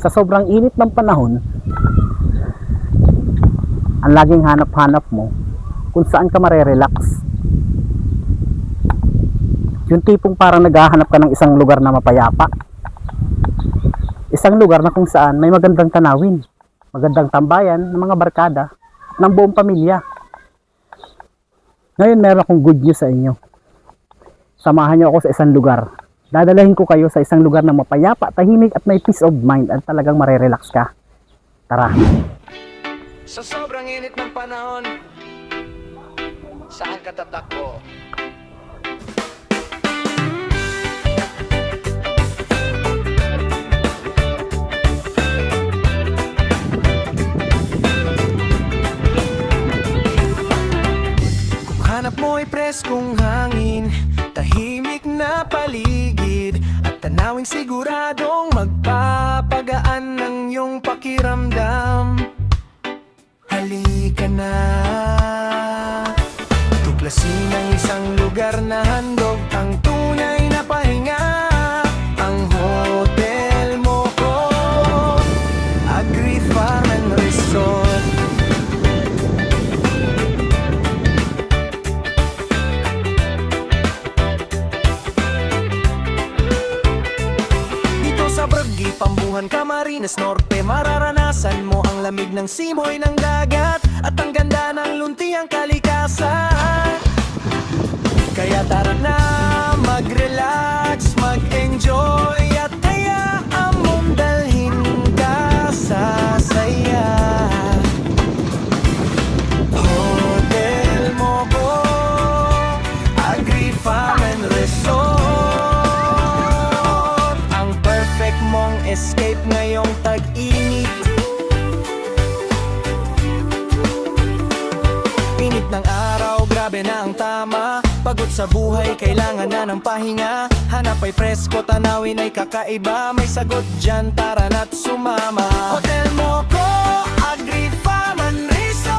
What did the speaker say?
Sa sobrang init ng panahon, ang laging hanap-hanap mo kung saan ka marerelax. Yung tipong parang naghahanap ka ng isang lugar na mapayapa. Isang lugar na kung saan may magandang tanawin, magandang tambayan ng mga barkada ng buong pamilya. Ngayon meron akong good news sa inyo. Samahan niyo ako sa isang lugar. Dadalahin ko kayo sa isang lugar na mapayapa, tahimik at may peace of mind at talagang marerelax ka. Tara! Sa sobrang init ng panahon, saan ka tatakbo? Kung hanap mo ay preskong hangin, tahimik na paligid, at tanawing siguradong magpapagaan ng iyong pakiramdam, halika na. Tuklasin ang isang lugar na handog ang tunay na pahinga. Ang Hotel Moco Agri Farm and Resort. Dito sa Bragi, Pambuhan, Camarines Norte, mararanasan mo ang lamig ng simoy ng dagat at ang ganda ng luntiang kalikasan. Kaya tara na, mag-relax, mag-enjoy, at hayaan mong dalhin ka sa saya. Hotel Moco Agri Farm and Resort, ang perfect mong escape ngayong tag-init. Init ng araw, grabe na ang tama. Pagod sa buhay, kailangan na ng pahinga. Hanap ay presko, tanawin ay kakaiba. May sagot dyan, tara na't sumama. Hotel Moco Agri